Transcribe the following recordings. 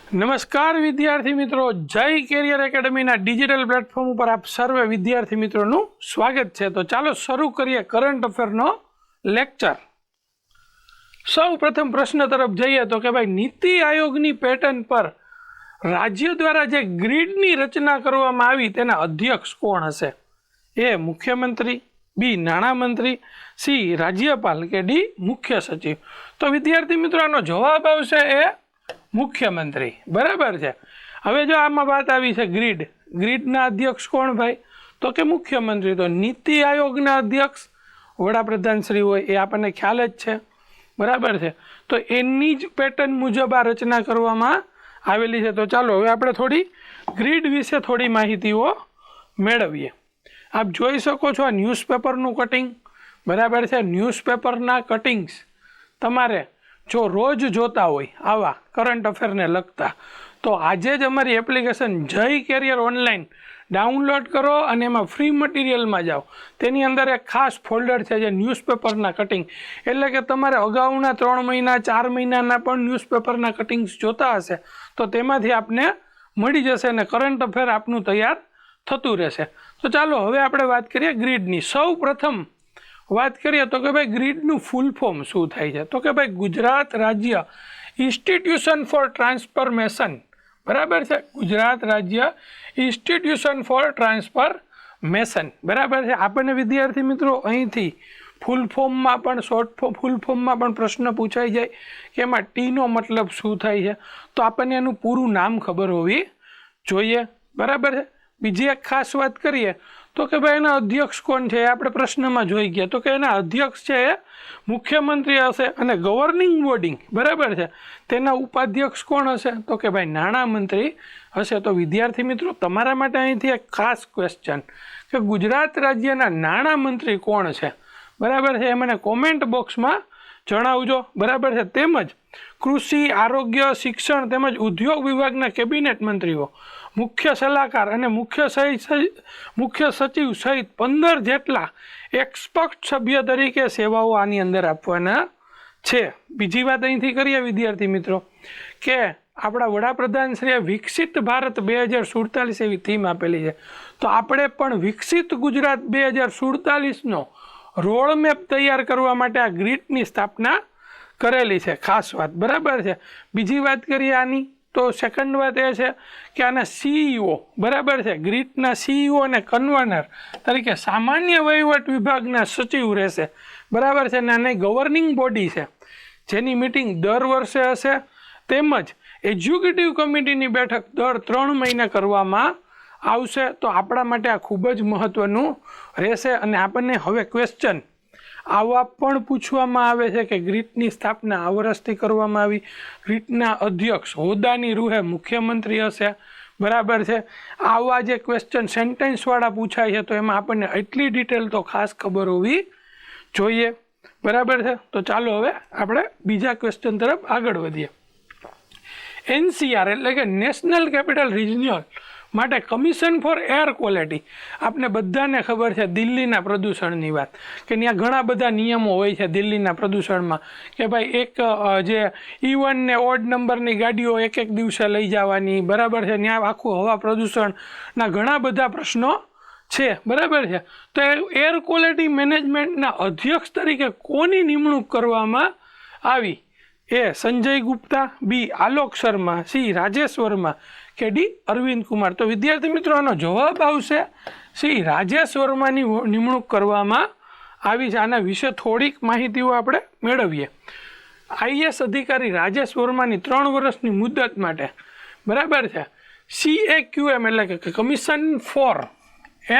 નમસ્કાર વિદ્યાર્થી મિત્રો, જય કેરિયર એકેડમીના ડિજિટલ પ્લેટફોર્મ ઉપર આપ સર્વે વિદ્યાર્થી મિત્રોનું સ્વાગત છે। તો ચાલો શરૂ કરીએ કરંટ અફેરનો લેક્ચર। સૌ પ્રથમ પ્રશ્ન તરફ જઈએ તો કે ભાઈ નીતિ આયોગની પેટર્ન પર રાજ્ય દ્વારા જે ગ્રીડની રચના કરવામાં આવી તેના અધ્યક્ષ કોણ હશે? એ મુખ્યમંત્રી, બી નાણામંત્રી, સી રાજ્યપાલ કે ડી મુખ્ય સચિવ? તો વિદ્યાર્થી મિત્રો આનો જવાબ આવશે એ મુખ્યમંત્રી। બરાબર છે। હવે જો આમાં વાત આવી છે ગ્રીડના અધ્યક્ષ કોણ ભાઈ? તો કે મુખ્યમંત્રી। તો નીતિ આયોગના અધ્યક્ષ વડાપ્રધાન શ્રી હોય એ આપણને ખ્યાલ જ છે। બરાબર છે। તો એની જ પેટર્ન મુજબ આ રચના કરવામાં આવેલી છે। તો ચાલો હવે આપણે થોડી ગ્રીડ વિશે થોડી માહિતીઓ મેળવીએ। આપ જોઈ શકો છો આ ન્યૂઝપેપરનું કટિંગ। બરાબર છે। ન્યૂઝપેપરના કટિંગ્સ તમારે જો રોજ જોતા હોય આવા કરંટ અફેરને લગતા તો આજે જ અમારી એપ્લિકેશન જય કેરિયર ઓનલાઈન ડાઉનલોડ કરો અને એમાં ફ્રી મટીરિયલમાં જાઓ। તેની અંદર એક ખાસ ફોલ્ડર છે જે ન્યૂઝપેપરના કટિંગ, એટલે કે તમારે અગાઉના 3 મહિના 4 મહિનાના પણ ન્યૂઝપેપરના કટિંગ્સ જોતા હશે તો તેમાંથી આપને મળી જશે અને કરંટ અફેર આપનું તૈયાર થતું રહેશે। તો ચાલો હવે આપણે વાત કરીએ ગ્રીડની। સૌ પ્રથમ વાત કરીએ તો કે ભાઈ ગ્રીડનું ફૂલ ફોર્મ શું થાય છે? તો કે ભાઈ ગુજરાત રાજ્ય ઇન્સ્ટિટ્યુશન ફોર ટ્રાન્સફોર્મેશન। બરાબર છે। ગુજરાત રાજ્ય ઇન્સ્ટિટ્યુશન ફોર ટ્રાન્સફોર્મેશન। બરાબર છે। આપણને વિદ્યાર્થી મિત્રો અહીંથી ફૂલ ફોર્મમાં પણ ફૂલ ફોર્મમાં પણ પ્રશ્ન પૂછાઈ જાય કે એમાં ટીનો મતલબ શું થાય છે, તો આપણને એનું પૂરું નામ ખબર હોવી જોઈએ। બરાબર છે। બીજી એક ખાસ વાત કરીએ તો કે ભાઈ એના અધ્યક્ષ કોણ છે? એ આપણે પ્રશ્નમાં જોઈ ગયા તો કે એના અધ્યક્ષ છે એ મુખ્યમંત્રી હશે અને ગવર્નિંગ બોડી બરાબર છે તેના ઉપાધ્યક્ષ કોણ હશે? તો કે ભાઈ નાણામંત્રી હશે। તો વિદ્યાર્થી મિત્રો તમારા માટે અહીંથી એક ખાસ ક્વેશ્ચન કે ગુજરાત રાજ્યના નાણામંત્રી કોણ છે? બરાબર છે, એ મને કોમેન્ટ બોક્સમાં જણાવજો। બરાબર છે। તેમજ કૃષિ, આરોગ્ય, શિક્ષણ તેમજ ઉદ્યોગ વિભાગના કેબિનેટ મંત્રીઓ, મુખ્ય સલાહકાર અને મુખ્ય સચિવ સહિત 15 જેટલા એક્સપર્ટ સભ્ય તરીકે સેવાઓ આની અંદર આપવાના છે। બીજી વાત અહીંથી કરીએ વિદ્યાર્થી મિત્રો કે આપણા વડાપ્રધાન શ્રીએ વિકસિત ભારત 2047 એવી થીમ આપેલી છે, તો આપણે પણ વિકસિત ગુજરાત 2047નો રોડમેપ તૈયાર કરવા માટે આ ગ્રીડની સ્થાપના કરેલી છે। ખાસ વાત। બરાબર છે। બીજી વાત કરીએ આની તો સેકન્ડ વાત એ છે કે આના સીઈઓ બરાબર છે ગ્રીડના સીઈઓ અને કન્વનર તરીકે સામાન્ય વહીવટ વિભાગના સચિવ રહેશે। બરાબર છે। અને આની ગવર્નિંગ બોડી છે જેની મિટિંગ દર વર્ષે હશે, તેમજ એક્ઝિક્યુટિવ કમિટીની બેઠક દર 3 મહિને કરવામાં આવશે। તો આપણા માટે આ ખૂબ જ મહત્વનું રહેશે। અને આપણને હવે ક્વેશ્ચન આવા પણ પૂછવામાં આવે છે કે ગ્રીડની સ્થાપના આ વર્ષથી કરવામાં આવી, ગ્રીડના અધ્યક્ષ હોદ્દાની રૂહે મુખ્યમંત્રી હશે। બરાબર છે। આવા જે ક્વેશ્ચન સેન્ટેન્સવાળા પૂછાય છે તો એમાં આપણને એટલી ડિટેલ તો ખાસ ખબર હોવી જોઈએ। બરાબર છે। તો ચાલો હવે આપણે બીજા ક્વેશ્ચન તરફ આગળ વધીએ। NCR એટલે કે નેશનલ કેપિટલ રિજિયન માટે કમિશન ફોર એર ક્વોલિટી, આપને બધાને ખબર છે દિલ્હીના પ્રદૂષણની વાત કે ત્યાં ઘણા બધા નિયમો હોય છે દિલ્હીના પ્રદૂષણમાં કે ભાઈ એક જે ઇવન ને ઓડ નંબરની ગાડીઓ એક દિવસે લઈ જવાની। બરાબર છે। ત્યાં આખું હવા પ્રદૂષણના ઘણા બધા પ્રશ્નો છે। બરાબર છે। તો એર ક્વોલિટી મેનેજમેન્ટના અધ્યક્ષ તરીકે કોની નિમણૂક કરવામાં આવી? એ સંજય ગુપ્તા, બી આલોક શર્મા, સી રાજેશ વર્મા કે ડી અરવિંદ કુમાર? તો વિદ્યાર્થી મિત્રો આનો જવાબ આવશે સી રાજેશ વર્માની નિમણૂક કરવામાં આવી છે। આના વિશે થોડીક માહિતીઓ આપણે મેળવીએ। આઈએએસ અધિકારી રાજેશ વર્માની 3 વર્ષની મુદત માટે બરાબર છે CAQM એટલે કે કમિશન ફોર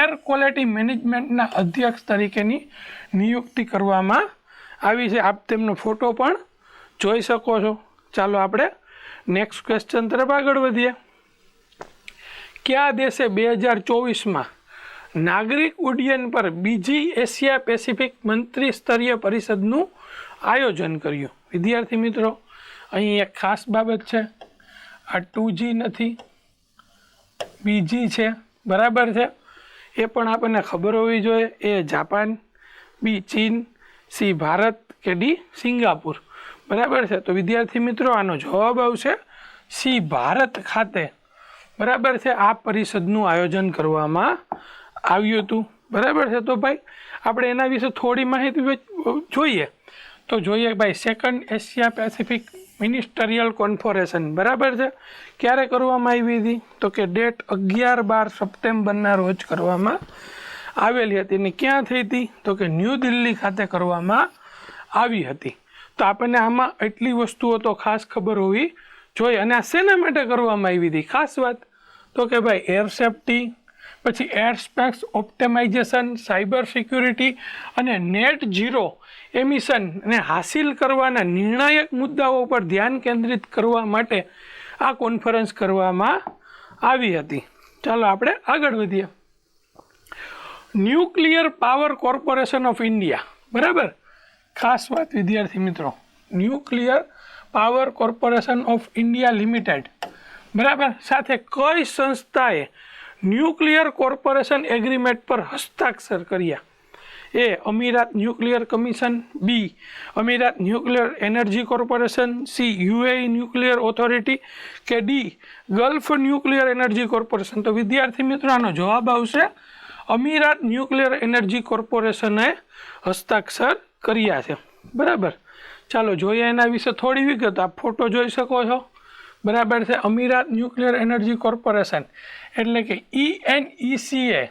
એર ક્વોલિટી મેનેજમેન્ટના અધ્યક્ષ તરીકેની નિયુક્તિ કરવામાં આવી છે। આપ તેમનો ફોટો પણ જોઈ શકો છો। ચાલો આપણે નેક્સ્ટ ક્વેશ્ચન તરફ આગળ વધીએ। કયા દેશે 2024માં નાગરિક ઉડ્ડયન પર બીજી એશિયા પેસિફિક મંત્રી સ્તરીય પરિષદનું આયોજન કર્યું? વિદ્યાર્થી મિત્રો અહીં એક ખાસ બાબત છે, આ 2G નથી, બીજી છે। બરાબર છે। એ પણ આપણને ખબર હોવી જોઈએ। એ જાપાન, બી ચીન, સી ભારત કે ડી સિંગાપુર? બરાબર છે। તો વિદ્યાર્થી મિત્રો આનો જવાબ આવશે સી ભારત ખાતે બરાબર છે આ પરિષદનું આયોજન કરવામાં આવ્યું હતું. બરાબર છે. તો ભાઈ આપણે એના વિશે થોડી માહિતી જોઈએ તો જોઈએ ભાઈ second Asia Pacific ministerial conference બરાબર છે ક્યારે કરવામાં આવી હતી તો કે ડેટ 11-12 સપ્ટેમ્બરના રોજ કરવામાં આવેલી હતી. ને ક્યાં થઈ હતી તો કે ન્યૂ દિલ્હી ખાતે કરવામાં આવી હતી. તો આપણને આમાં એટલી વસ્તુઓ તો ખાસ ખબર હોવી જોઈએ. અને આ શેના માટે કરવામાં આવી હતી ખાસ વાત તો કે ભાઈ એર સેફ્ટી, પછી air space optimization, cyber security અને નેટ ઝીરો એમિશનને હાસિલ કરવાના નિર્ણાયક મુદ્દાઓ પર ધ્યાન કેન્દ્રિત કરવા માટે આ કોન્ફરન્સ કરવામાં આવી હતી. ચાલો આપણે આગળ વધીએ. Nuclear power corporation of India બરાબર ખાસ વાત વિદ્યાર્થી મિત્રો, nuclear power corporation of India limited બરાબર સાથે કઈ સંસ્થાએ ન્યુક્લિયર કોર્પોરેશન એગ્રીમેન્ટ પર હસ્તાક્ષર કર્યા? A Emirates nuclear commission, B Emirates nuclear energy corporation, C UAE nuclear authority કે D Gulf nuclear energy corporation. તો વિદ્યાર્થી મિત્રો આનો જવાબ આવશે અમીરાત ન્યુક્લિયર એનર્જી કોર્પોરેશને હસ્તાક્ષર કર્યા છે. બરાબર. ચાલો જોઈએ એના વિશે થોડી વિગત. આપ ફોટો જોઈ શકો છો બરાબર છે. અમીરાત ન્યુક્લિયર એનર્જી કોર્પોરેશન એટલે કે ENECA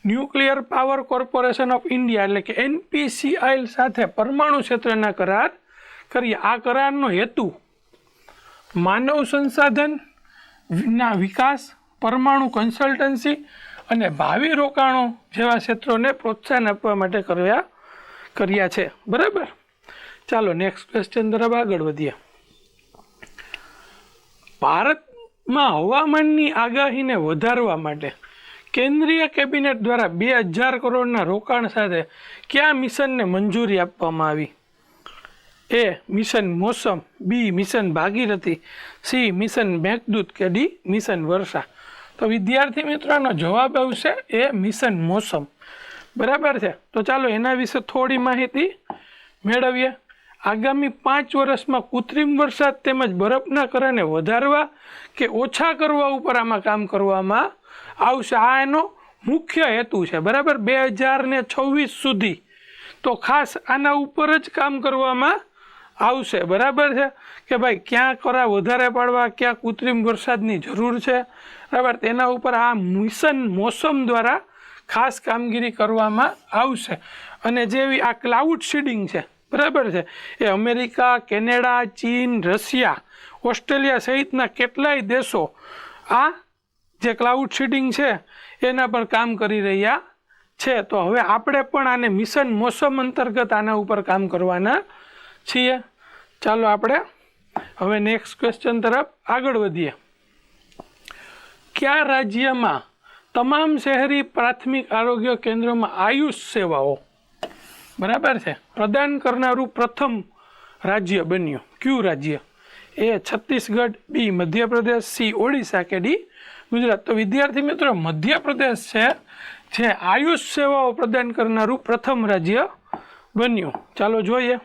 nuclear power corporation of India એટલે કે NPCIL સાથે પરમાણુ ક્ષેત્રના કરાર કર્યા. આ કરારનો હેતુ માનવ સંસાધનના વિકાસ, પરમાણુ કન્સલ્ટન્સી અને ભાવિ રોકાણો જેવા ક્ષેત્રોને પ્રોત્સાહન આપવા માટે કર્યા છે. બરાબર. ચાલો નેક્સ્ટ ક્વેશ્ચન તરફ આગળ વધીએ. ભારતમાં હવામાનની આગાહીને વધારવા માટે કેન્દ્રીય કેબિનેટ દ્વારા 2000 કરોડના રોકાણ સાથે કયા મિશનને મંજૂરી આપવામાં આવી? A mission Mausam, B mission Bhagirathi, C mission Meghdoot કે ડી મિશન વર્ષા. તો વિદ્યાર્થી મિત્રોનો જવાબ આવશે એ મિશન મોસમ. બરાબર છે. તો ચાલો એના વિશે થોડી માહિતી મેળવીએ. આગામી 5 વર્ષમાં કૃત્રિમ વરસાદ તેમજ બરફના કરને વધારવા કે ઓછા કરવા ઉપર આમાં કામ કરવામાં આવશે. આ એનો મુખ્ય હેતુ છે. બરાબર. 2026 સુધી તો ખાસ આના ઉપર જ કામ કરવામાં આવશે. બરાબર છે કે ભાઈ ક્યાં કરા વધારે પાડવા, ક્યાં કૃત્રિમ વરસાદની જરૂર છે બરાબર તેના ઉપર આ મિશન મોસમ દ્વારા ખાસ કામગીરી કરવામાં આવશે. અને જેવી આ ક્લાઉડ સીડિંગ છે બરાબર છે એ અમેરિકા, કેનેડા, ચીન, રશિયા, ઓસ્ટ્રેલિયા સહિતના કેટલાય દેશો આ જે ક્લાઉડ સીડિંગ છે એના પર કામ કરી રહ્યા છે. તો હવે આપણે પણ આને મિશન મોસમ અંતર્ગત આના ઉપર કામ કરવાના છીએ. ચાલો આપણે હવે નેક્સ્ટ ક્વેશ્ચન તરફ આગળ વધીએ. કયા રાજ્યમાં તમામ શહેરી પ્રાથમિક આરોગ્ય કેન્દ્રોમાં આયુષ સેવાઓ બરાબર છે પ્રદાન કરનારું પ્રથમ રાજ્ય બન્યું? કયું રાજ્ય? એ છત્તીસગઢ, બી મધ્યપ્રદેશ, સી ઓડિશા કે ડી ગુજરાત. તો વિદ્યાર્થી મિત્રો મધ્યપ્રદેશ છે જે આયુષ સેવાઓ પ્રદાન કરનારું પ્રથમ રાજ્ય બન્યું. ચાલો જોઈએ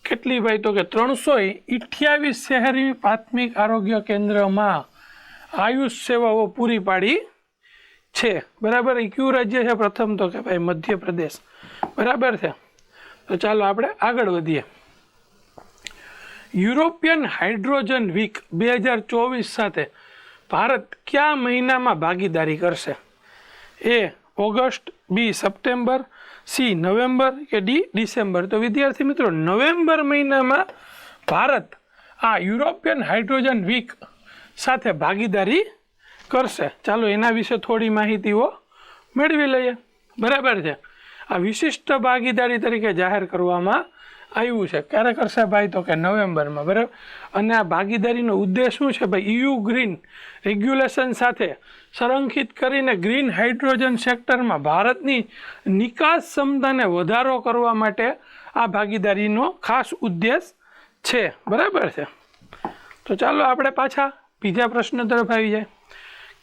કેટલી ભાઈ તો કે 328 શહેરી પ્રાથમિક આરોગ્ય કેન્દ્રમાં આયુષ સેવાઓ પૂરી પાડી છે. બરાબર. એ કયું રાજ્ય છે પ્રથમ તો કે ભાઈ મધ્યપ્રદેશ. બરાબર છે. તો ચાલો આપણે આગળ વધીએ. યુરોપિયન હાઇડ્રોજન વીક 2024 સાથે ભારત કયા મહિનામાં ભાગીદારી કરશે? એ ઓગસ્ટ, બી સપ્ટેમ્બર, સી નવેમ્બર કે ડી ડિસેમ્બર. તો વિદ્યાર્થી મિત્રો નવેમ્બર મહિનામાં ભારત આ યુરોપિયન હાઇડ્રોજન વીક સાથે ભાગીદારી કરશે. ચાલો એના વિશે થોડી માહિતીઓ મેળવી લઈએ. બરાબર છે. આ વિશિષ્ટ ભાગીદારી તરીકે જાહેર કરવામાં આવ્યું છે. ક્યારે કરશે ભાઈ તો કે નવેમ્બરમાં. બરાબર. અને આ ભાગીદારીનો ઉદ્દેશ શું છે ભાઈ? EU ગ્રીન રેગ્યુલેશન સાથે સંરેખિત કરીને ગ્રીન હાઇડ્રોજન સેક્ટરમાં ભારતની નિકાસ ક્ષમતાને વધારો કરવા માટે આ ભાગીદારીનો ખાસ ઉદ્દેશ છે. બરાબર છે. તો ચાલો આપણે પાછા બીજા પ્રશ્ન તરફ આવી જાય.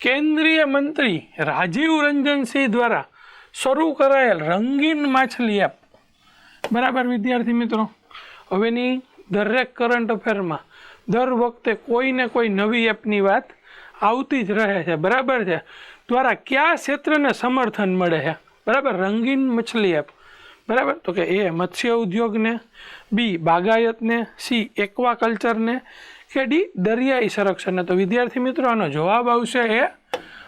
કેન્દ્રીય મંત્રી રાજીવ રંજન સિંહ દ્વારા શરૂ કરાયેલ રંગીન માછલી એપ બરાબર વિદ્યાર્થી મિત્રો હવેની દરેક કરંટ અફેરમાં દર વખતે કોઈ ને કોઈ નવી એપની વાત આવતી જ રહે છે, બરાબર છે. દ્વારા કયા ક્ષેત્રને સમર્થન મળે છે, બરાબર? રંગીન મછલી એપ, બરાબર. તો કે એ મત્સ્ય ઉદ્યોગને, બી બાગાયતને, સી એક્વાકલ્ચરને, કે ડી દરિયાઈ સંરક્ષણને. તો વિદ્યાર્થી મિત્રો આનો જવાબ આવશે એ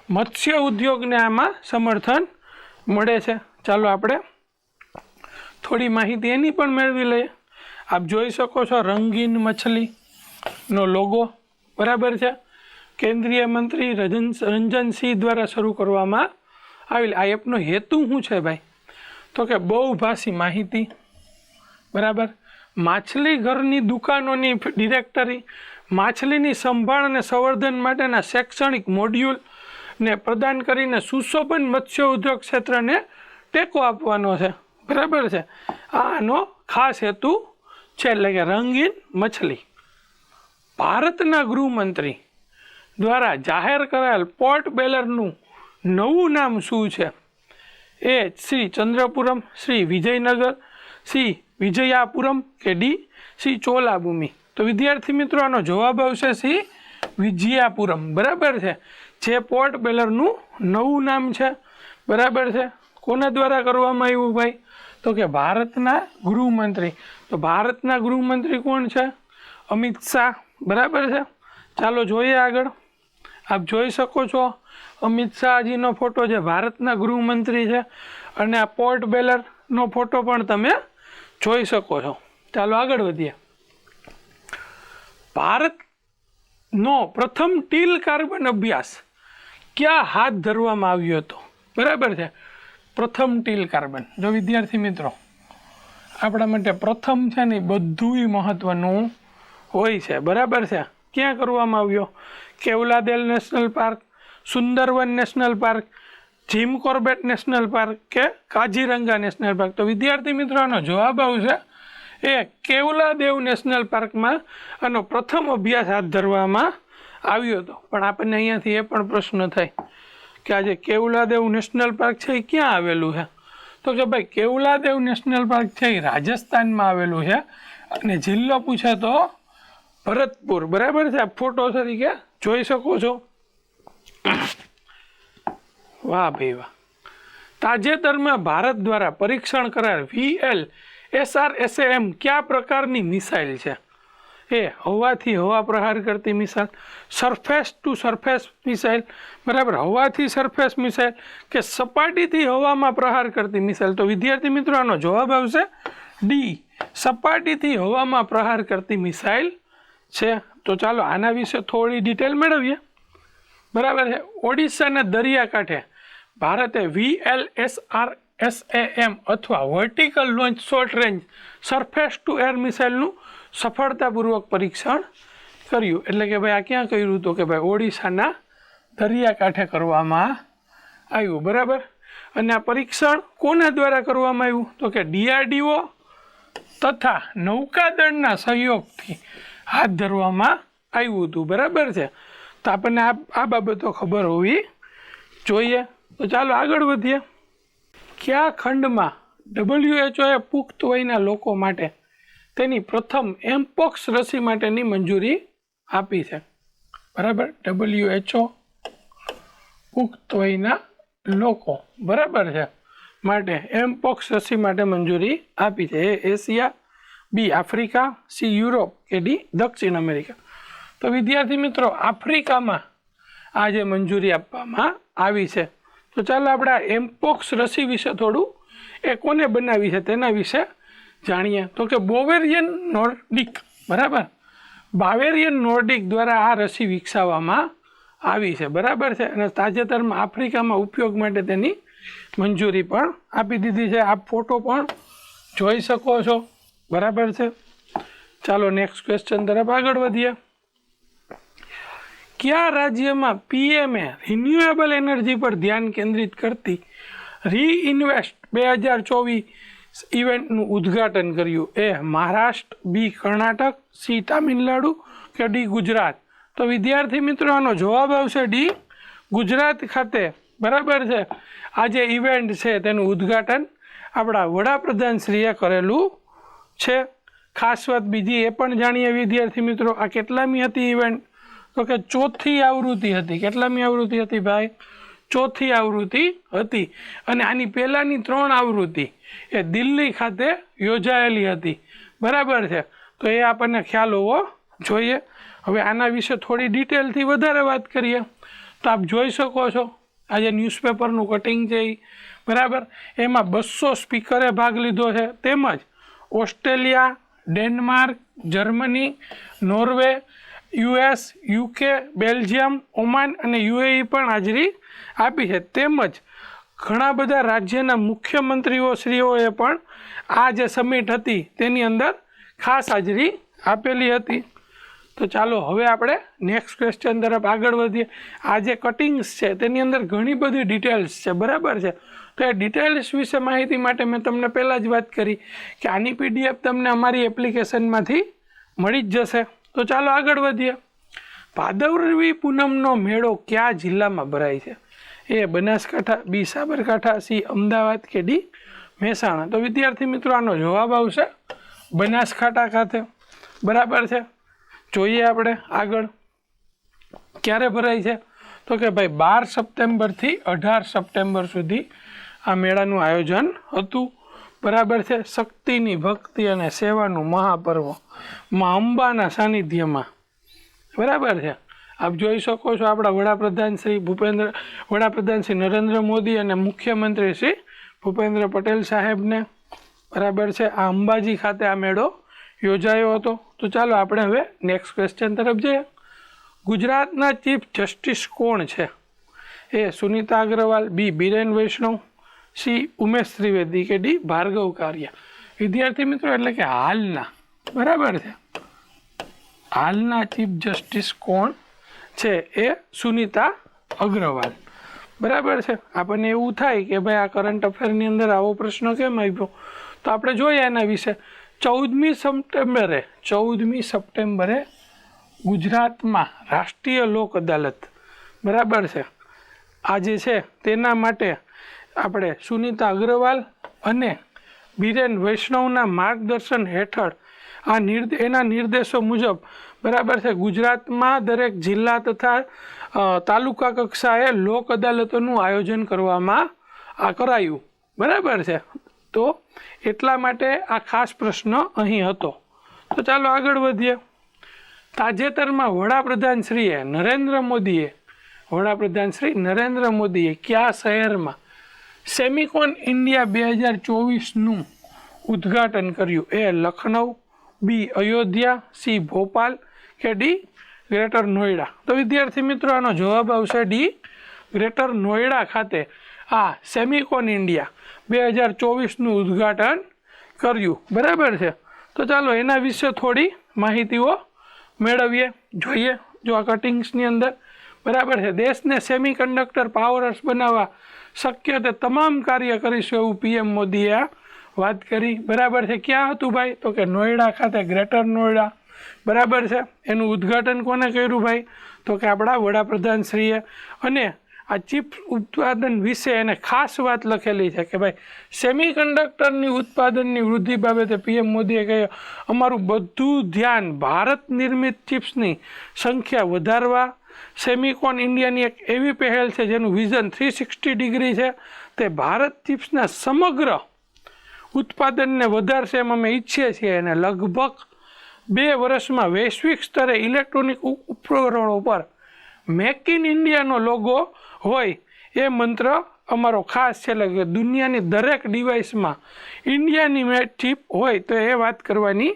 મત્સ્ય ઉદ્યોગને આમાં સમર્થન મળે છે. ચાલો આપણે થોડી માહિતી એની પણ મેળવી લઈએ. આપ જોઈ શકો છો રંગીન મછલીનો લોગો, બરાબર છે. કેન્દ્રીય મંત્રી રંજનસિંહ દ્વારા શરૂ કરવામાં આવેલ આ એપનો હેતુ શું છે ભાઈ? તો કે બહુભાષી માહિતી, બરાબર. માછલી ઘરની દુકાનોની ડિરેક્ટરી, માછલીની સંભાળ અને સંવર્ધન માટેના શૈક્ષણિક મોડ્યુલ ને પ્રદાન કરીને સુશોભન મત્સ્ય ઉદ્યોગ ક્ષેત્રને ટેકો આપવાનો છે, બરાબર છે. આનો ખાસ હેતુ છે, એટલે કે રંગીન મછલી. ભારતના ગૃહમંત્રી દ્વારા જાહેર કરાયેલ પોર્ટ બ્લેયરનું નવું નામ શું છે? એ શ્રી ચંદ્રપુરમ, શ્રી વિજયનગર, શ્રી વિજયાપુરમ, કે ડી શ્રી ચોલાભૂમિ. તો વિદ્યાર્થી મિત્રો આનો જવાબ આવશે શ્રી વિજયાપુરમ, બરાબર છે. જે પોર્ટ બ્લેયરનું નવું નામ છે, બરાબર છે. કોના દ્વારા કરવામાં આવ્યું ભાઈ? તો કે ભારતના ગૃહમંત્રી. તો ભારતના ગૃહમંત્રી કોણ છે? અમિત શાહ, બરાબર છે. ચાલો જોઈએ આગળ. આપ જોઈ શકો છો અમિત શાહજીનો ફોટો જે ભારતના ગૃહમંત્રી છે, અને આ પોર્ટ બ્લેયરનો ફોટો પણ તમે જોઈ શકો છો. ચાલો આગળ વધીએ. ભારતનો પ્રથમ ટીલ કાર્બન અભ્યાસ ક્યાં હાથ ધરવામાં આવ્યો હતો? બરાબર છે. પ્રથમ ટીલ કાર્બન. જો વિદ્યાર્થી મિત્રો આપણા માટે પ્રથમ છે ને બધુંય મહત્વનું હોય છે, બરાબર છે. ક્યાં કરવામાં આવ્યો? Keoladeo national park, Sundarban national park, Jim Corbett national park, કે કાઝીરંગા નેશનલ પાર્ક. તો વિદ્યાર્થી મિત્રો આનો જવાબ આવશે એ કેવલાદેવ નેશનલ પાર્કમાં આનો પ્રથમ અભ્યાસ હાથ ધરવામાં આવ્યો હતો. પણ આપણને અહીંયાથી એ પણ પ્રશ્ન થાય કે આ જે કેવલાદેવ નેશનલ પાર્ક છે એ ક્યાં આવેલું છે? તો કે ભાઈ કેવલાદેવ નેશનલ પાર્ક છે એ રાજસ્થાનમાં આવેલું છે, અને જિલ્લો પૂછે તો ભરતપુર, બરાબર છે. આ ફોટો તરીકે જોઈ શકો છો. વાહ ભાઈ વાહ. તાજેતરમાં ભારત દ્વારા પરીક્ષણ કરાયેલ VLSRSAM કયા પ્રકારની મિસાઇલ છે? એ હવાથી હવા પ્રહાર કરતી missile, surface two surface missile, બરાબર, હવાથી સરફેસ મિસાઇલ, કે સપાટીથી હવામાં પ્રહાર કરતી મિસાઇલ. તો વિદ્યાર્થી મિત્રો આનો જવાબ આવશે ડી, સપાટીથી હવામાં પ્રહાર કરતી મિસાઇલ છે. તો ચાલો આના વિશે થોડી ડિટેલ મેળવીએ, બરાબર છે. ઓડિશાના દરિયાકાંઠે ભારતે VLSRSAM અથવા vertical launch short range surface to air મિસાઇલનું સફળતાપૂર્વક પરીક્ષણ કર્યું. એટલે કે ભાઈ આ ક્યાં કર્યું? તો કે ભાઈ ઓડિશાના દરિયાકાંઠે કરવામાં આવ્યું, બરાબર. અને આ પરીક્ષણ કોના દ્વારા કરવામાં આવ્યું? તો કે DRDO તથા નૌકાદળના સહયોગથી હાથ ધરવામાં આવ્યું હતું, બરાબર છે. તો આપણને આ બાબતો ખબર હોવી જોઈએ. તો ચાલો આગળ વધીએ. કયા ખંડમાં WHOએ પુખ્ત વયના લોકો માટે તેની પ્રથમ એમપોક્સ રસી માટેની મંજૂરી આપી છે? બરાબર, WHO પુખ્ત વયના લોકો, બરાબર છે, માટે એમપોક્સ રસી માટે મંજૂરી આપી છે. એ એશિયા, બી આફ્રિકા, સી યુરોપ, કે ડી દક્ષિણ અમેરિકા. તો વિદ્યાર્થી મિત્રો આફ્રિકામાં આ જે મંજૂરી આપવામાં આવી છે. તો ચાલો આપણે આ એમપોક્સ રસી વિશે થોડું એ કોને બનાવી છે તેના વિશે જાણીએ. તો કે બોવેરિયન નોર્ડિક, બરાબર, બાવેરિયન નોર્ડિક દ્વારા આ રસી વિકસાવવામાં આવી છે, બરાબર છે. અને તાજેતરમાં આફ્રિકામાં ઉપયોગ માટે તેની મંજૂરી પણ આપી દીધી છે. આપ ફોટો પણ જોઈ શકો છો, બરાબર છે. ચાલો નેક્સ્ટ ક્વેશ્ચન તરફ આગળ વધીએ. કયા રાજ્યમાં પીએમએ રિન્યુએબલ એનર્જી પર ધ્યાન કેન્દ્રિત કરતી રીઇન્વેસ્ટ 2024 ઇવેન્ટનું ઉદ્ઘાટન કર્યું? એ મહારાષ્ટ્ર, બી કર્ણાટક, સી તામિલનાડુ, કે ડી ગુજરાત. તો વિદ્યાર્થી મિત્રો આનો જવાબ આવશે ડી, ગુજરાત ખાતે, બરાબર છે. આ જે ઇવેન્ટ છે તેનું ઉદ્ઘાટન આપણા વડાપ્રધાનશ્રીએ કરેલું છે. ખાસ વાત બીજી એ પણ જાણીએ વિદ્યાર્થી મિત્રો, આ કેટલામી હતી ઇવેન્ટ? તો કે ચોથી આવૃત્તિ હતી. કેટલામી આવૃત્તિ હતી ભાઈ? ચોથી આવૃત્તિ હતી. અને આની પહેલાંની 3 આવૃત્તિ એ દિલ્હી ખાતે યોજાયેલી હતી. બરાબર છે, તો એ આપણને ખ્યાલ હોવો જોઈએ. હવે આના વિશે થોડી ડિટેલથી વધારે વાત કરીએ તો આપ જોઈ શકો છો આ જે ન્યૂઝપેપરનું કટિંગ છે એ, બરાબર, એમાં 200 સ્પીકરે ભાગ લીધો છે. તેમજ Australia, Denmark, Germany, Norway, US, UK, Belgium, Oman અને UAE પણ હાજરી આપી છે. તેમજ ઘણા બધા રાજ્યના મુખ્યમંત્રીઓ શ્રીઓએ પણ આ જે સમિટ હતી તેની અંદર ખાસ હાજરી આપેલી હતી. તો ચાલો હવે આપણે નેક્સ્ટ ક્વેશ્ચન તરફ આગળ વધીએ. આ જે કટિંગ્સ છે તેની અંદર ઘણી બધી ડિટેલ્સ છે, બરાબર છે. તો એ ડિટેલ્સ વિશે માહિતી માટે મેં તમને પહેલાં જ વાત કરી કે આની PDF તમને અમારી એપ્લિકેશનમાંથી મળી જ જશે. તો ચાલો આગળ વધીએ. ભાદરવી પૂનમનો મેળો કયા જિલ્લામાં ભરાય છે? એ બનાસકાંઠા, B સાબરકાંઠા, C અમદાવાદ કે D મહેસાણા? તો વિદ્યાર્થી મિત્રો આનો જવાબ આવશે બનાસકાંઠા ખાતે. બરાબર છે. જોઈએ આપણે આગળ ક્યારે ભરાય છે. તો કે ભાઈ 12 સપ્ટેમ્બરથી 18 સપ્ટેમ્બર સુધી આ મેળાનું આયોજન હતું. બરાબર છે. શક્તિની, ભક્તિ અને સેવાનું મહાપર્વ માં અંબાના સાનિધ્યમાં. બરાબર છે. આપ જોઈ શકો છો આપણા વડાપ્રધાન શ્રી નરેન્દ્ર મોદી અને મુખ્યમંત્રી શ્રી ભૂપેન્દ્ર પટેલ સાહેબને, બરાબર છે, આ અંબાજી ખાતે આ મેળો યોજાયો હતો. તો ચાલો આપણે હવે નેક્સ્ટ ક્વેશ્ચન તરફ જઈએ. ગુજરાતના ચીફ જસ્ટિસ કોણ છે? એ સુનિતા અગ્રવાલ, B બીરેન વૈષ્ણવ, C ઉમેશ ત્રિવેદી કે D ભાર્ગવ કારિયા? વિદ્યાર્થી મિત્રો એટલે કે હાલના, બરાબર છે, હાલના ચીફ જસ્ટિસ કોણ છે? એ સુનિતા અગ્રવાલ. બરાબર છે. આપણને એવું થાય કે ભાઈ આ કરંટ અફેરની અંદર આવો પ્રશ્ન કેમ આવ્યો? તો આપણે જોઈએ એના વિશે. 14મી સપ્ટેમ્બરે ગુજરાતમાં રાષ્ટ્રીય લોક અદાલત, બરાબર છે, આજે છે તેના માટે આપણે સુનિતા અગ્રવાલ અને બીરેન વૈષ્ણવના માર્ગદર્શન હેઠળ એના નિર્દેશો મુજબ, બરાબર છે, ગુજરાતમાં દરેક જિલ્લા તથા તાલુકા કક્ષાએ લોક અદાલતોનું આયોજન કરાયું. બરાબર છે. તો એટલા માટે આ ખાસ પ્રશ્ન અહીં હતો. તો ચાલો આગળ વધીએ. તાજેતરમાં વડાપ્રધાન શ્રી નરેન્દ્ર મોદીએ કયા શહેરમાં સેમિકોન ઇન્ડિયા 2024નું ઉદ્ઘાટન કર્યું? એ લખનઉ, B અયોધ્યા, C ભોપાલ કે D ગ્રેટર નોઈડા? તો વિદ્યાર્થી મિત્રો આનો જવાબ આવશે D ગ્રેટર નોઈડા ખાતે આ સેમિકોન ઇન્ડિયા 2024નું ઉદ્ઘાટન કર્યું. બરાબર છે. તો ચાલો એના વિશે થોડી માહિતીઓ મેળવીએ, જોઈએ. જો આ કટિંગ્સની અંદર, બરાબર છે, દેશને સેમિકન્ડક્ટર પાવરહાઉસ બનાવવા શક્ય તે તમામ કાર્ય કરીશું એવું PM મોદીએ વાત કરી. બરાબર છે. ક્યાં હતું ભાઈ? તો કે નોઈડા ખાતે, ગ્રેટર નોઈડા. બરાબર છે. એનું ઉદ્ઘાટન કોને કર્યું ભાઈ? તો કે આપણા વડાપ્રધાનશ્રીએ. અને આ ચીપ ઉત્પાદન વિશે એને ખાસ વાત લખેલી છે કે ભાઈ સેમિકન્ડક્ટરની ઉત્પાદનની વૃદ્ધિ બાબતે PM મોદીએ કહ્યું અમારું બધું ધ્યાન ભારત નિર્મિત ચિપ્સની સંખ્યા વધારવા. સેમિકોન ઇન્ડિયાની એક એવી પહેલ છે જેનું વિઝન 360 ડિગ્રી છે. તે ભારત ચિપ્સના સમગ્ર ઉત્પાદનને વધારશે એમ અમે ઈચ્છીએ છીએ. અને લગભગ 2 વર્ષમાં વૈશ્વિક સ્તરે ઇલેક્ટ્રોનિક ઉપકરણો પર મેક ઇન ઇન્ડિયાનો લોગો હોય એ મંત્ર અમારો ખાસ છે. એટલે કે દુનિયાની દરેક ડિવાઇસમાં ઇન્ડિયાની મેડ ચિપ હોય તો એ વાત કરવાની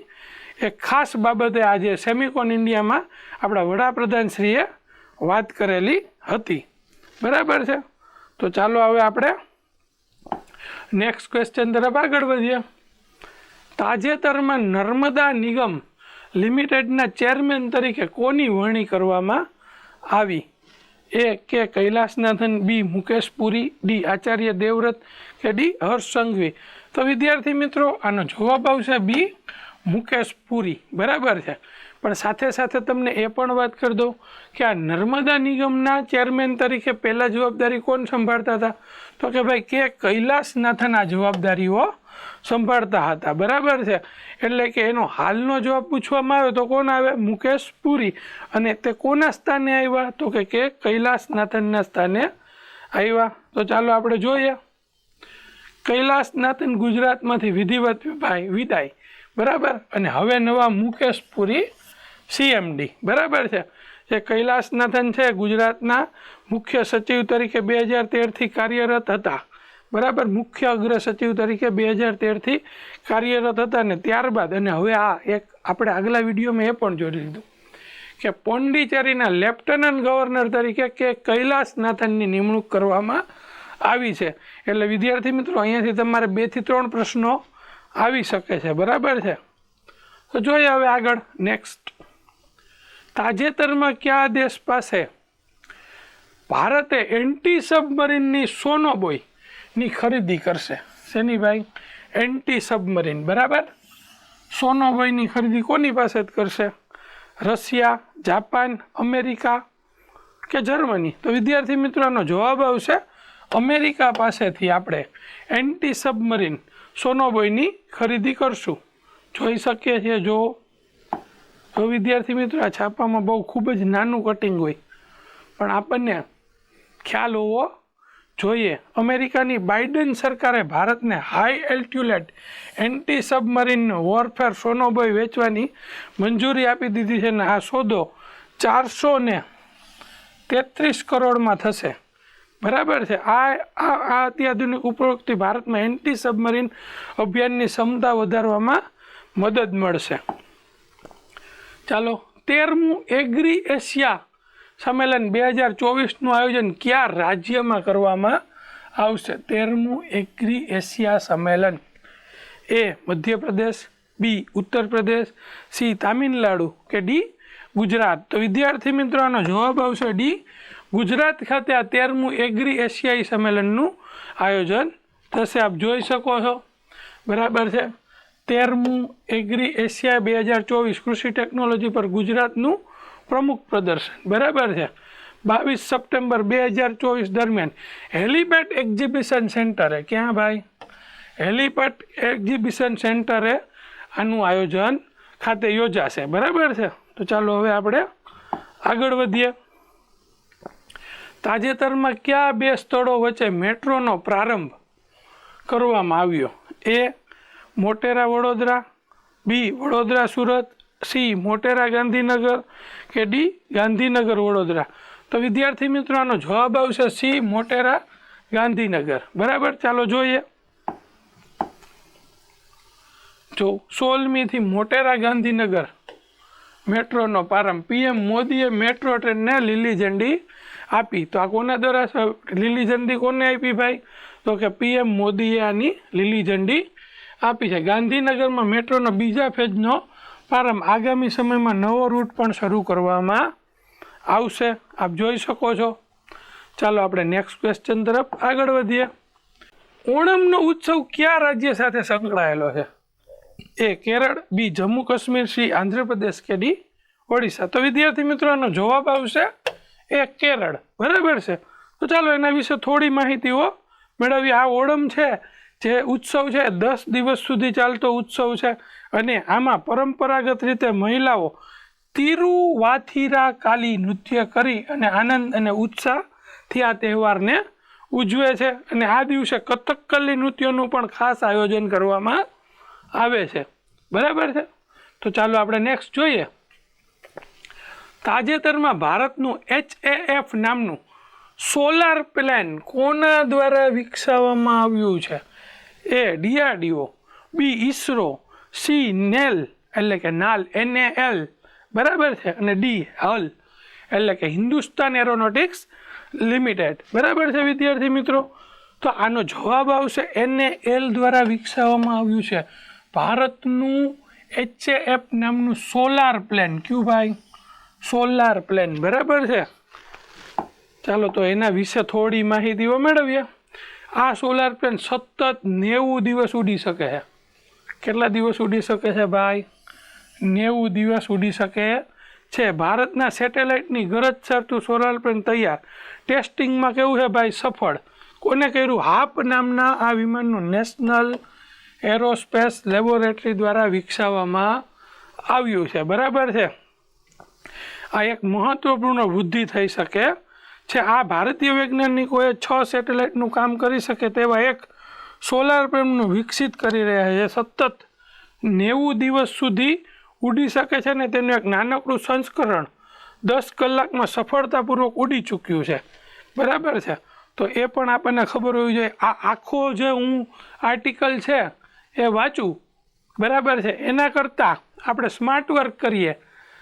એક ખાસ બાબતે આજે સેમિકોન ઇન્ડિયામાં આપણા વડાપ્રધાનશ્રીએ વાત કરેલી હતી. બરાબર છે. તો ચાલો હવે આપણે નેક્સ્ટ ક્વેશ્ચન તરફ આગળ વધીએ. તાજેતરમાં નર્મદા નિગમ લિમિટેડના ચેરમેન તરીકે કોની વરણી કરવામાં આવી? A કે કૈલાસનાથન, B મુકેશ પુરી, D આચાર્ય દેવવ્રત કે D હર્ષ સંઘવી? તો વિદ્યાર્થી મિત્રો આનો જવાબ આવશે B મુકેશ પુરી. બરાબર છે. પણ સાથે સાથે તમને એ પણ વાત કરી દઉં કે આ નર્મદા નિગમના ચેરમેન તરીકે પહેલાં જવાબદારી કોણ સંભાળતા હતા? તો કે ભાઈ કે કૈલાસનાથન આ જવાબદારીઓ સંભાળતા હતા, બરાબર છે. એટલે કે એનો હાલનો જવાબ પૂછવામાં આવે તો કોણ આવે? મુકેશ પુરી. અને તે કોના સ્થાને આવ્યા? તો કે કૈલાસનાથનના સ્થાને આવ્યા. તો ચાલો આપણે જોઈએ. કૈલાસનાથન ગુજરાતમાંથી વિધિવત વિદાય, બરાબર. અને હવે નવા મુકેશ પુરી CMD, બરાબર છે. જે કૈલાસનાથન છે ગુજરાતના મુખ્ય સચિવ તરીકે 2013થી કાર્યરત હતા, બરાબર. મુખ્ય અગ્ર સચિવ તરીકે 2013થી કાર્યરત હતા. ને ત્યારબાદ અને હવે આ એક આપણે આગલા વિડીયોમાં એ પણ જોઈ લીધું કે પોંડિચેરીના લેફ્ટનન્ટ ગવર્નર તરીકે કે કૈલાસનાથનની નિમણૂક કરવામાં આવી છે. એટલે વિદ્યાર્થી મિત્રો અહીંયાથી તમારે 2 થી 3 પ્રશ્નો આવી શકે છે, બરાબર છે. તો જોઈએ હવે આગળ નેક્સ્ટ. તાજેતરમાં કયા દેશ પાસે ભારતે એન્ટી સબમરીનની સોનોબોયની ખરીદી કરશે? શેની ભાઈ? એન્ટી સબમરીન, બરાબર. સોનોબોયની ખરીદી કોની પાસે જ કરશે? રશિયા, જાપાન, અમેરિકા કે જર્મની? તો વિદ્યાર્થી મિત્રોનો જવાબ આવશે અમેરિકા પાસેથી આપણે એન્ટી સબમરીન સોનોબોયની ખરીદી કરશું. જોઈ શકીએ છીએ. જો વિદ્યાર્થી મિત્રો આ છાપામાં બહુ ખૂબ જ નાનું કટિંગ હોય પણ આપણને ખ્યાલ હોવો જોઈએ. અમેરિકાની બાઇડન સરકારે ભારતને high altitude anti submarine warfare sonobuoy વેચવાની મંજૂરી આપી દીધી છે. અને આ સોદો 433 કરોડમાં થશે, બરાબર છે. આ અત્યાધુનિક ઉપરોક્તિ ભારતમાં એન્ટી સબમરીન અભિયાનની ક્ષમતા વધારવામાં મદદ મળશે. ચાલો 13મું એગ્રી એશિયા સંમેલન 2024નું આયોજન કયા રાજ્યમાં કરવામાં આવશે? 13મું એગ્રી એશિયા સંમેલન. એ મધ્યપ્રદેશ, બી ઉત્તર પ્રદેશ, સી તામિલનાડુ કે ડી ગુજરાત? તો વિદ્યાર્થી મિત્રો આનો જવાબ આવશે ડી ગુજરાત ખાતે આ 13મું એગ્રી એશિયાઈ સંમેલનનું આયોજન થશે. આપ જોઈ શકો છો, બરાબર છે. 13મું એગ્રી એશિયા 2024 કૃષિ ટેકનોલોજી પર ગુજરાતનું પ્રમુખ પ્રદર્શન, બરાબર છે. 22 સપ્ટેમ્બર 2024 દરમિયાન હેલીપેડ એક્ઝિબિશન સેન્ટરે, ક્યાં ભાઈ? હેલીપેડ એક્ઝિબિશન સેન્ટરે આનું આયોજન ખાતે યોજાશે, બરાબર છે. તો ચાલો હવે આપણે આગળ વધીએ. તાજેતરમાં કયા 2 સ્થળો વચ્ચે મેટ્રોનો પ્રારંભ કરવામાં આવ્યો? એ મોટેરા વડોદરા, બી વડોદરા સુરત, સી મોટેરા ગાંધીનગર કે ડી ગાંધીનગર વડોદરા? તો વિદ્યાર્થી મિત્રો આનો જવાબ આવશે સી મોટેરા ગાંધીનગર, બરાબર. ચાલો જોઈએ. જો 16મીથી મોટેરા ગાંધીનગર મેટ્રોનો પ્રારંભ. PM મોદીએ મેટ્રો ટ્રેનને લીલી ઝંડી આપી. તો આ કોના દ્વારા લીલી ઝંડી કોને આપી ભાઈ? તો કે PM મોદીએ આની લીલી ઝંડી આપી છે. ગાંધીનગરમાં મેટ્રોના બીજા ફેઝનો પ્રારંભ. આગામી સમયમાં નવો રૂટ પણ શરૂ કરવામાં આવશે. આપ જોઈ શકો છો. ચાલો આપણે નેક્સ્ટ ક્વેશ્ચન તરફ આગળ વધીએ. ઓણમનો ઉત્સવ કયા રાજ્ય સાથે સંકળાયેલો છે? એ કેરળ, બી જમ્મુ કાશ્મીર, સી આંધ્રપ્રદેશ કે ડી ઓડિશા? તો વિદ્યાર્થી મિત્રોનો જવાબ આવશે એ કેરળ, બરાબર છે. તો ચાલો એના વિશે થોડી માહિતીઓ મેળવીએ. આ ઓણમ છે જે ઉત્સવ છે 10 દિવસ સુધી ચાલતો ઉત્સવ છે. અને આમાં પરંપરાગત રીતે મહિલાઓ તિરુવાથિરા કાલી નૃત્ય કરી અને આનંદ અને ઉત્સાહથી આ તહેવારને ઉજવે છે. અને આ દિવસે કથકલી નૃત્યનું પણ ખાસ આયોજન કરવામાં આવે છે, બરાબર છે. તો ચાલો આપણે નેક્સ્ટ જોઈએ. તાજેતરમાં ભારતનું HAF નામનું સોલાર પ્લેન કોના દ્વારા વિકસાવવામાં આવ્યું છે? એ DRDO, બી ઇસરો, સી નેલ એટલે કે નાલ NAL, બરાબર છે, અને ડી હલ એટલે કે હિન્દુસ્તાન એરોનોટિક્સ લિમિટેડ, બરાબર છે વિદ્યાર્થી મિત્રો. તો આનો જવાબ આવશે NAL દ્વારા વિકસાવવામાં આવ્યું છે ભારતનું HAF નામનું સોલાર પ્લેન. ક્યું ભાઈ? સોલાર પ્લેન, બરાબર છે. ચાલો તો એના વિશે થોડી માહિતીઓ મેળવીએ. આ સોલાર પ્લેન સતત 90 દિવસ ઉડી શકે છે. કેટલા દિવસ ઉડી શકે છે ભાઈ? 90 દિવસ ઉડી શકે છે. ભારતના સેટેલાઇટની ગરજ સરતું સોલાર પેનલ તૈયાર. ટેસ્ટિંગમાં કેવું છે ભાઈ? સફળ. કોને કર્યું? હાપ નામના આ વિમાનનું નેશનલ એરોસ્પેસ લેબોરેટરી દ્વારા વિકસાવવામાં આવ્યું છે. બરાબર છે. આ એક મહત્વપૂર્ણ વૃદ્ધિ થઈ શકે છે. આ ભારતીય વૈજ્ઞાનિકોએ 6 સેટેલાઇટનું કામ કરી શકે તેવા એક સોલાર પેનલનું વિકસિત કરી રહ્યા છે. સતત 90 દિવસ સુધી ઉડી શકે છે ને તેનું એક નાનકડું સંસ્કરણ 10 કલાકમાં સફળતાપૂર્વક ઉડી ચૂક્યું છે. બરાબર છે. તો એ પણ આપણને ખબર હોવી જોઈએ. આ આખો જે હું આર્ટિકલ છે એ વાંચું, બરાબર છે, એના કરતાં આપણે સ્માર્ટ વર્ક કરીએ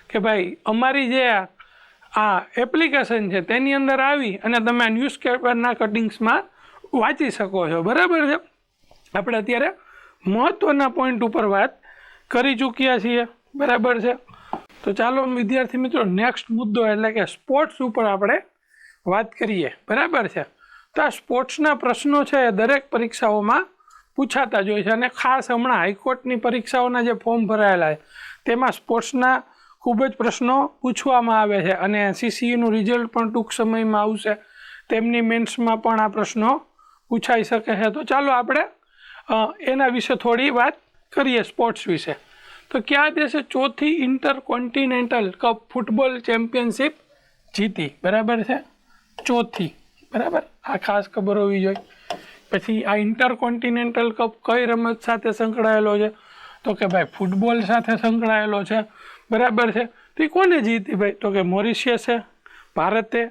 કે ભાઈ અમારી જે આ એપ્લિકેશન છે તેની અંદર આવી અને તમે ન્યૂઝપેપરના કટિંગ્સમાં વાંચી શકો છો. બરાબર છે. આપણે અત્યારે મહત્ત્વના પોઈન્ટ ઉપર વાત કરી ચૂક્યા છીએ. બરાબર છે. તો ચાલો વિદ્યાર્થી મિત્રો નેક્સ્ટ મુદ્દો એટલે કે સ્પોર્ટ્સ ઉપર આપણે વાત કરીએ. બરાબર છે. તો આ સ્પોર્ટ્સના પ્રશ્નો છે એ દરેક પરીક્ષાઓમાં પૂછાતા જ હોય છે અને ખાસ હમણાં હાઈકોર્ટની પરીક્ષાઓના જે ફોર્મ ભરાયેલા છે તેમાં સ્પોર્ટ્સના ખૂબ જ પ્રશ્નો પૂછવામાં આવે છે અને CCEનું રિઝલ્ટ પણ ટૂંક સમયમાં આવશે. તેમની મેન્સમાં પણ આ પ્રશ્નો પૂછાઈ શકે છે. તો ચાલો આપણે એના વિશે થોડી વાત કરીએ સ્પોર્ટ્સ વિશે. તો કયા દેશે 4થી ઇન્ટરકોન્ટિનેન્ટલ કપ ફૂટબોલ ચેમ્પિયનશિપ જીતી? બરાબર છે. 4થી. બરાબર, આ ખાસ ખબર હોવી જોઈએ. પછી આ ઇન્ટરકોન્ટિનેન્ટલ કપ કઈ રમત સાથે સંકળાયેલો છે? તો કે ભાઈ ફૂટબોલ સાથે સંકળાયેલો છે. બરાબર છે. તો એ કોને જીતી ભાઈ? તો કે મોરિશિયસે, ભારતે,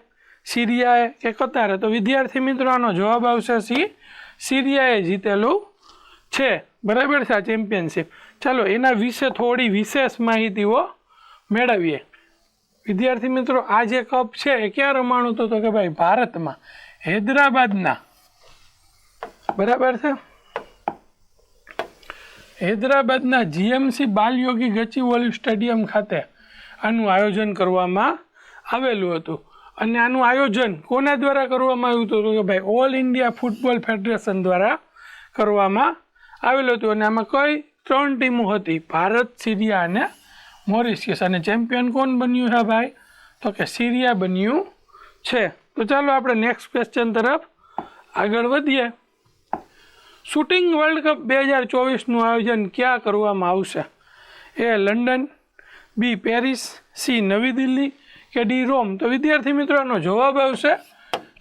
સિરિયાએ કે કતારે? તો વિદ્યાર્થી મિત્રો આનો જવાબ આવશે સી, સિરિયાએ જીતેલું છે. બરાબર છે આ ચેમ્પિયનશિપ. ચાલો એના વિશે થોડી વિશેષ માહિતીઓ મેળવીએ. વિદ્યાર્થી મિત્રો આ જે કપ છે એ ક્યાં રમાણું હતું? તો કે ભાઈ ભારતમાં, હૈદરાબાદના, બરાબર છે, હૈદરાબાદના GMC બાલયોગી ગચીબોલી સ્ટેડિયમ ખાતે આનું આયોજન કરવામાં આવેલું હતું. અને આનું આયોજન કોના દ્વારા કરવામાં આવ્યું હતું? તો કે ભાઈ ઓલ ઇન્ડિયા ફૂટબોલ ફેડરેશન દ્વારા કરવામાં આવેલું હતું. અને આમાં કઈ 3 ટીમો હતી? ભારત, સિરિયા અને મોરિશિયસ. અને ચેમ્પિયન કોણ બન્યું છે ભાઈ? તો કે સિરિયા બન્યું છે. તો ચાલો આપણે નેક્સ્ટ ક્વેશ્ચન તરફ આગળ વધીએ. શૂટિંગ વર્લ્ડ કપ 2024નું આયોજન ક્યાં કરવામાં આવશે? એ લંડન, બી પેરિસ, સી નવી દિલ્હી કે ડી રોમ? તો વિદ્યાર્થી મિત્રોનો જવાબ આવશે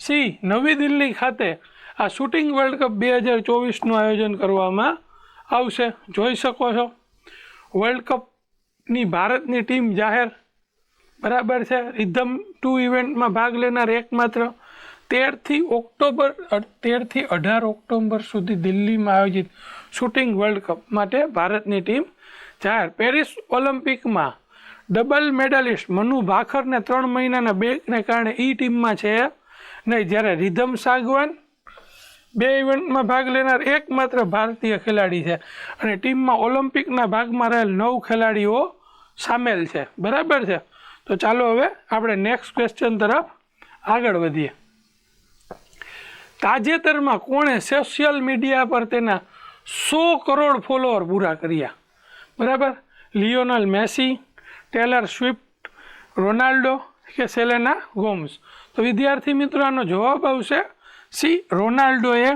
સી, નવી દિલ્હી ખાતે આ શૂટિંગ વર્લ્ડ કપ 2024નું આયોજન કરવામાં આવશે. જોઈ શકો છો વર્લ્ડ કપની ભારતની ટીમ જાહેર. બરાબર છે. રિધમ 2 ઇવેન્ટમાં ભાગ લેનાર એકમાત્ર 13થી 18 ઓક્ટોબર સુધી દિલ્હીમાં આયોજિત શૂટિંગ વર્લ્ડ કપ માટે ભારતની ટીમ જાહેર. પેરિસ ઓલિમ્પિકમાં ડબલ મેડાલિસ્ટ મનુ ભાખરને 3 મહિનાના બ્રેકને કારણે ટીમમાં છે નહીં, જ્યારે રિધમ સાગવાન 2 ઇવેન્ટમાં ભાગ લેનાર એકમાત્ર ભારતીય ખેલાડી છે અને ટીમમાં ઓલિમ્પિકના ભાગમાં રહેલ 9 ખેલાડીઓ સામેલ છે. બરાબર છે. તો ચાલો હવે આપણે નેક્સ્ટ ક્વેશ્ચન તરફ આગળ વધીએ. તાજેતરમાં કોણે સોશિયલ મીડિયા પર તેના 100 કરોડ ફોલોઅર પૂરા કર્યા? બરાબર. Lionel Messi, Taylor Swift, Ronaldo કે સેલેના ગોમ્સ? તો વિદ્યાર્થી મિત્રો આનો જવાબ આવશે સી, રોનાલ્ડોએ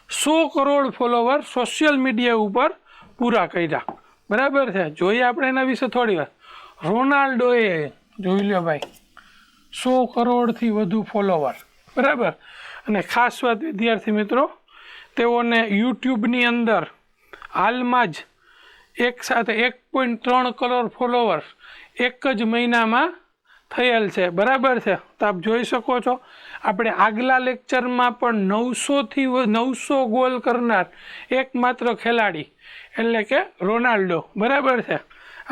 100 કરોડ ફોલોવર સોશિયલ મીડિયા ઉપર પૂરા કર્યા. બરાબર છે. જોઈએ આપણે એના વિશે થોડી વાર. રોનાલ્ડોએ, જોઈ લો ભાઈ, 100 કરોડથી વધુ ફોલોવર. બરાબર. અને ખાસ વાત વિદ્યાર્થી મિત્રો, તેઓને યુટ્યુબની અંદર હાલમાં જ એક સાથે 1.3 કરોડ ફોલોવર્સ એક જ મહિનામાં થયેલ છે. બરાબર છે. તો આપ જોઈ શકો છો આપણે આગલા લેક્ચરમાં પણ 900 ગોલ કરનાર એકમાત્ર ખેલાડી એટલે કે રોનાલ્ડો. બરાબર છે.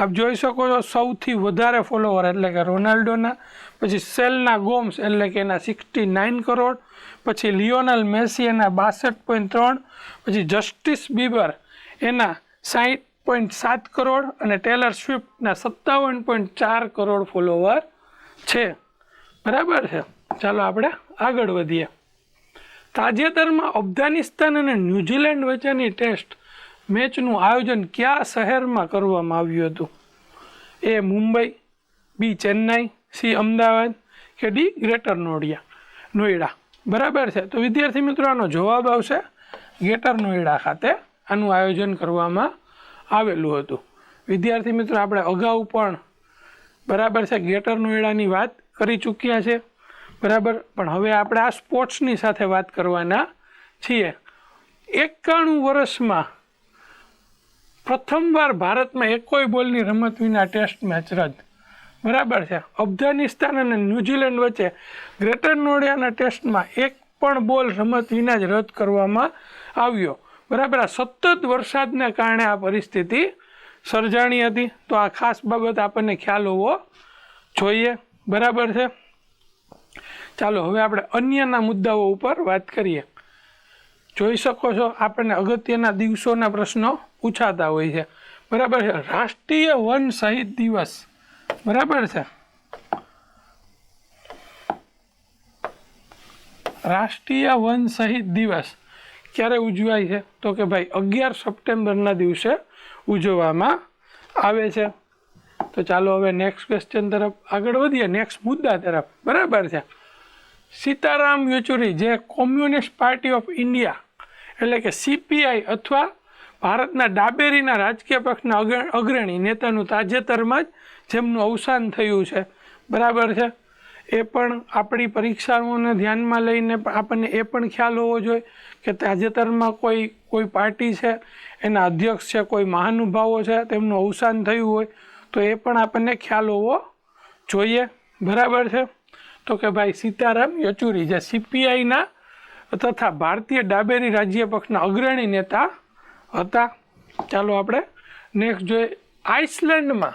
આપ જોઈ શકો છો સૌથી વધારે ફોલોવર એટલે કે રોનાલ્ડોના, પછી સેલેના ગોમ્સ એટલે કે એના 69 કરોડ, પછી લિયોનલ મેસી એના 62.3, પછી જસ્ટિસ બીબર એના 60.7 કરોડ અને ટેલર સ્વિફ્ટના 57.4 કરોડ ફોલોવર છે. બરાબર છે. ચાલો આપણે આગળ વધીએ. તાજેતરમાં અફઘાનિસ્તાન અને ન્યૂઝીલેન્ડ વચ્ચેની ટેસ્ટ મેચનું આયોજન કયા શહેરમાં કરવામાં આવ્યું હતું? એ મુંબઈ, બી ચેન્નાઈ, સી અમદાવાદ કે ડી ગ્રેટર નોઈડા. બરાબર છે. તો વિદ્યાર્થી મિત્રો આનો જવાબ આવશે ગ્રેટર નોઈડા ખાતે આનું આયોજન કરવામાં આવેલું હતું. વિદ્યાર્થી મિત્રો આપણે અગાઉ પણ બરાબર છે ગ્રેટર નોઈડાની વાત કરી ચૂક્યા છે. બરાબર, પણ હવે આપણે આ સ્પોર્ટ્સની સાથે વાત કરવાના છીએ. 91 વર્ષમાં પ્રથમવાર ભારતમાં એકોય બોલની રમત વિના ટેસ્ટ મેચ રદ. બરાબર છે. અફઘાનિસ્તાન અને ન્યૂઝીલેન્ડ વચ્ચે ગ્રેટર નોઈડાના ટેસ્ટમાં એક પણ બોલ રમત વિના જ રદ કરવામાં આવ્યો. બરાબર, આ સતત વરસાદને કારણે આ પરિસ્થિતિ સર્જાણી હતી. તો આ ખાસ બાબત આપણને ખ્યાલ હોવો જોઈએ. બરાબર છે. ચાલો હવે આપણે અન્યના મુદ્દાઓ ઉપર વાત કરીએ. જોઈ શકો છો આપણને અગત્યના દિવસોના પ્રશ્નો પૂછાતા હોય છે. બરાબર છે. રાષ્ટ્રીય વન શહીદ દિવસ. બરાબર છે. રાષ્ટ્રીય વન શહીદ દિવસ ક્યારે ઉજવાય છે? તો કે ભાઈ 11 સપ્ટેમ્બરના દિવસે ઉજવવામાં આવે છે. તો ચાલો હવે નેક્સ્ટ ક્વેશ્ચન તરફ આગળ વધીએ, નેક્સ્ટ મુદ્દા તરફ. બરાબર છે. સીતારામ યેચુરી જે કોમ્યુનિસ્ટ પાર્ટી ઓફ ઇન્ડિયા એટલે કે CPI અથવા ભારતના ડાબેરીના રાજકીય પક્ષના અગ્રણી નેતાનું તાજેતરમાં જ જેમનું અવસાન થયું છે. બરાબર છે. એ પણ આપણી પરીક્ષાઓને ધ્યાનમાં લઈને આપણને એ પણ ખ્યાલ હોવો જોઈએ કે તાજેતરમાં કોઈ પાર્ટી છે, એના અધ્યક્ષ છે, કોઈ મહાનુભાવો છે, તેમનું અવસાન થયું હોય તો એ પણ આપણને ખ્યાલ હોવો જોઈએ. બરાબર છે. તો કે ભાઈ સીતારામ યેચુરી જે CPIના તથા ભારતીય ડાબેરી રાજ્ય પક્ષના અગ્રણી નેતા હતા. ચાલો આપણે નેક્સ્ટ જોઈએ. આઇસલેન્ડમાં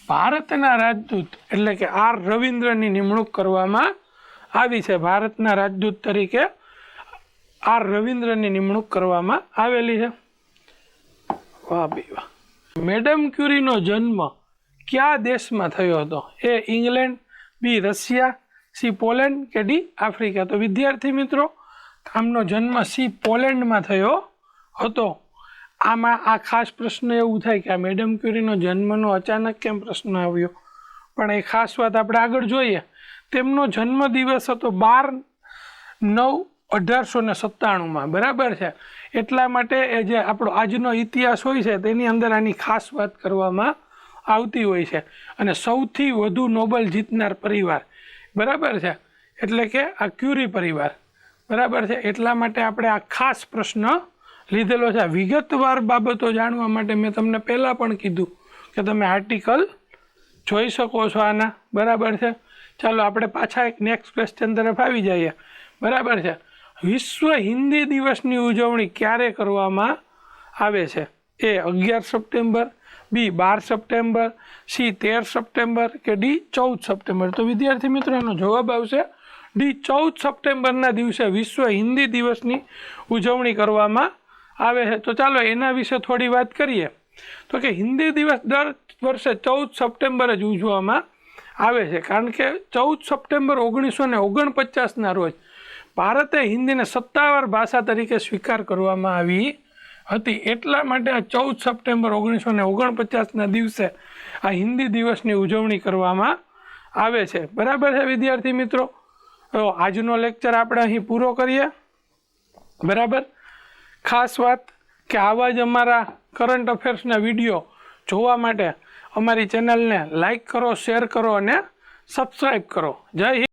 ભારતના રાજદૂત એટલે કે R રવિન્દ્રની નિમણૂક કરવામાં આવી છે. ભારતના રાજદૂત તરીકે R રવિન્દ્રની નિમણૂક કરવામાં આવેલી છે. વાહ ભાઈ વાહ. મેડમ ક્યુરીનો જન્મ કયા દેશમાં થયો હતો? A England, B Russia, C Poland કે ડી આફ્રિકા? તો વિદ્યાર્થી મિત્રો આમનો જન્મ સી પોલેન્ડમાં થયો હતો. આમાં આ ખાસ પ્રશ્ન એવું થાય કે આ મેડમ ક્યુરીનો જન્મનો અચાનક કેમ પ્રશ્ન આવ્યો, પણ એ ખાસ વાત આપણે આગળ જોઈએ. તેમનો જન્મદિવસ હતો 12/9/1897. બરાબર છે. એટલા માટે એ જે આપણો આજનો ઇતિહાસ હોય છે તેની અંદર આની ખાસ વાત કરવામાં આવતી હોય છે. અને સૌથી વધુ નોબેલ જીતનાર પરિવાર. બરાબર છે. એટલે કે આ ક્યુરી પરિવાર. બરાબર છે. એટલા માટે આપણે આ ખાસ પ્રશ્ન લીધેલો છે. વિગતવાર બાબતો જાણવા માટે મેં તમને પહેલાં પણ કીધું કે તમે આર્ટિકલ જોઈ શકો છો આના. બરાબર છે. ચાલો આપણે પાછા એક નેક્સ્ટ ક્વેશ્ચન તરફ આવી જઈએ. બરાબર છે. વિશ્વ હિન્દી દિવસની ઉજવણી ક્યારે કરવામાં આવે છે? એ 11 સપ્ટેમ્બર, બી 12 સપ્ટેમ્બર, સી 13 સપ્ટેમ્બર કે ડી 14 સપ્ટેમ્બર? તો વિદ્યાર્થી મિત્રો એનો જવાબ આવશે ડી 14 સપ્ટેમ્બરના દિવસે વિશ્વ હિન્દી દિવસની ઉજવણી કરવામાં આવે છે. તો ચાલો એના વિશે થોડી વાત કરીએ. તો કે હિન્દી દિવસ દર વર્ષે 14 સપ્ટેમ્બરે જ ઉજવવામાં આવે છે. કારણ કે 14 સપ્ટેમ્બર 1949ના રોજ ભારતે હિન્દીને સત્તાવાર ભાષા તરીકે સ્વીકાર કરવામાં આવી હતી. એટલા માટે આ 14 સપ્ટેમ્બર 1949ના દિવસે આ હિન્દી દિવસની ઉજવણી કરવામાં આવે છે. બરાબર છે વિદ્યાર્થી મિત્રો. તો આજનો લેક્ચર આપણે અહીં પૂરો કરીએ. બરાબર. ખાસ વાત કે આવા જ અમારા કરંટ અફેર્સના વિડીયો જોવા માટે અમારી ચેનલને લાઈક કરો, શેર કરો અને સબસ્ક્રાઈબ કરો. જય હિન્દ.